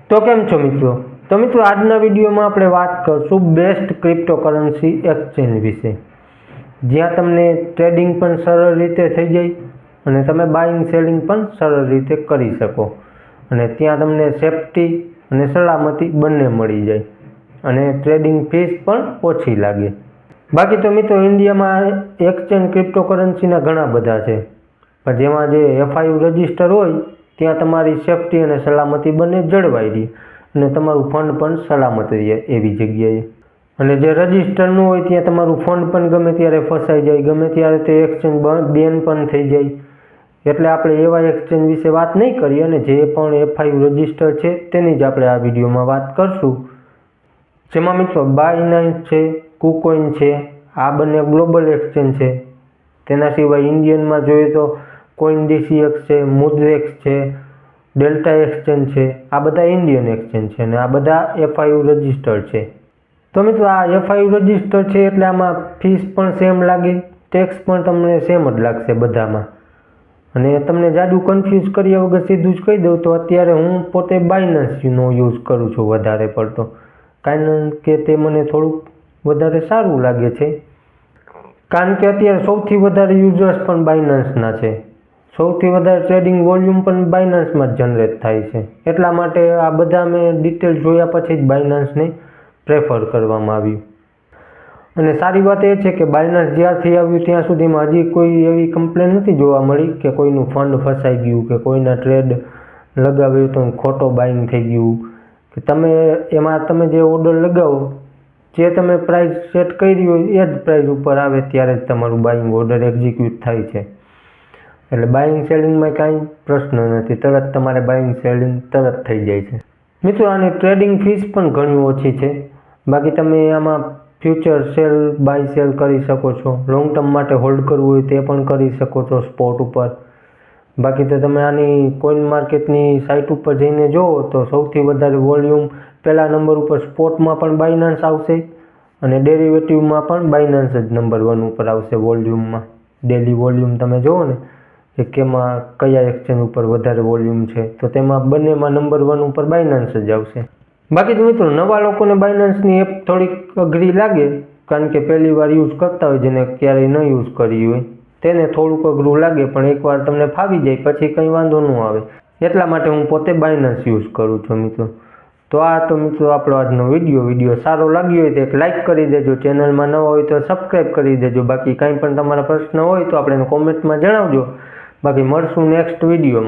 તો કેમ છો મિત્રો? તો મિત્રો આજના વિડીયોમાં આપણે વાત કરશું બેસ્ટ ક્રિપ્ટોકરન્સી એક્સચેન્જ વિશે, જ્યાં તમને ટ્રેડિંગ પણ સરળ રીતે થઈ જાય અને તમે બાઇંગ સેલિંગ પણ સરળ રીતે કરી શકો અને ત્યાં તમને સેફ્ટી અને સલામતી બંને મળી જાય અને ટ્રેડિંગ ફીસ પણ ઓછી લાગે. બાકી તો મિત્રો ઇન્ડિયામાં એક્સચેન્જ ક્રિપ્ટોકરન્સીના ઘણા બધા છે, પણ જેમાં જે FIU રજિસ્ટર હોય ત્યાં તમારી સેફ્ટી અને સલામતી બંને જળવાઈ રહી અને તમારું ફંડ પણ સલામત રહે એવી જગ્યાએ. અને જે રજિસ્ટર ન હોય ત્યાં તમારું ફંડ પણ ગમે ત્યારે ફસાઈ જાય, ગમે ત્યારે તે એક્સચેન્જ બેન પણ થઈ જાય. એટલે આપણે એવા એક્સચેન્જ વિશે વાત નહીં કરીએ અને જે પણ FIU રજિસ્ટર છે તેની જ આપણે આ વિડીયોમાં વાત કરશું. જેમાં મિત્રો બાયનાન્સ છે, કુકોઇન છે, આ બંને ગ્લોબલ એક્સચેન્જ છે. તેના સિવાય ઇન્ડિયનમાં જોઈએ તો CoinDCX છે, મુદ્રેક્સ છે, ડેલ્ટા એક્સચેન્જ છે. આ બધા ઇન્ડિયન એક્સચેન્જ છે અને આ બધા FIU રજિસ્ટર છે. તો મિત્રો આ FIU રજિસ્ટર છે એટલે આમાં ફીસ પણ સેમ લાગે, ટેક્સ પણ તમને સેમ જ લાગશે બધામાં. અને તમને જાજુ કન્ફ્યુઝ કર્યા વગર સીધું જ કહી દઉં તો અત્યારે હું પોતે બાયનાન્સનો યુઝ કરું છું વધારે પડતો, કારણ કે તે મને થોડુંક વધારે સારું લાગે છે. કારણ કે અત્યારે સૌથી વધારે યુઝર્સ પણ બાયનાન્સના છે, સૌથી વધારે ટ્રેડિંગ વોલ્યુમ પણ બાયનાન્સમાં જ જનરેટ થાય છે. એટલા માટે આ બધા મેં ડિટેલ જોયા પછી જ બાયનાન્સને પ્રેફર કરવામાં આવ્યું. અને સારી વાત એ છે કે બાયનાન્સ જ્યારથી આવ્યું ત્યાં સુધીમાં હજી કોઈ એવી કમ્પ્લેન નથી જોવા મળી કે કોઈનું ફંડ ફસાઈ ગયું કે કોઈના ટ્રેડ લગાવ્યું તો ખોટો બાઇંગ થઈ ગયું, કે તમે જે ઓર્ડર લગાવો જે તમે પ્રાઇસ સેટ કરી હોય એ જ પ્રાઇસ ઉપર આવે ત્યારે જ તમારું બાઇંગ ઓર્ડર એક્ઝિક્યુટ થાય છે. એટલે બાઇંગ સેલિંગમાં કાંઈ પ્રશ્ન નથી, તરત તમારે બાઇંગ સેલિંગ તરત થઈ જાય છે. મિત્રો આની ટ્રેડિંગ ફીસ પણ ઘણી ઓછી છે. બાકી તમે આમાં ફ્યુચર સેલ બાય સેલ કરી શકો છો, લોંગ ટર્મ માટે હોલ્ડ કરવું હોય તે પણ કરી શકો છો સ્પોટ ઉપર. બાકી તો તમે આની કોઈન માર્કેટની સાઇટ ઉપર જઈને જુઓ તો સૌથી વધારે વોલ્યુમ પહેલા નંબર ઉપર સ્પોટમાં પણ બાયનાન્સ આવશે અને ડેરિવેટિવમાં પણ બાયનાન્સ જ નંબર 1 ઉપર આવશે વોલ્યુમમાં. ડેલી વોલ્યુમ તમે જુઓ ને કે કેમાં કયા એક્સચેન્જ ઉપર વધારે વોલ્યુમ છે તો તેમાં બંનેમાં નંબર 1 ઉપર બાયનાન્સ જ આવશે. બાકી તો મિત્રો નવા લોકોને બાયનાન્સની એપ થોડીક અઘરી લાગે, કારણ કે પહેલી વાર યુઝ કરતા હોય, જેને ક્યારેય ન યુઝ કરી હોય તેને થોડુંક અઘરું લાગે, પણ એકવાર તમને ફાવી જાય પછી કંઈ વાંધો ન આવે. એટલા માટે હું પોતે બાયનાન્સ યુઝ કરું છું મિત્રો. તો મિત્રો આપણો આજનો વિડીયો સારો લાગ્યો હોય તો એક લાઇક કરી દેજો, ચેનલમાં નવા હોય તો સબસ્ક્રાઈબ કરી દેજો. બાકી કાંઈ પણ તમારા પ્રશ્ન હોય તો આપણે કોમેન્ટમાં જણાવજો. બાકી મળશું નેક્સ્ટ વિડીયોમાં.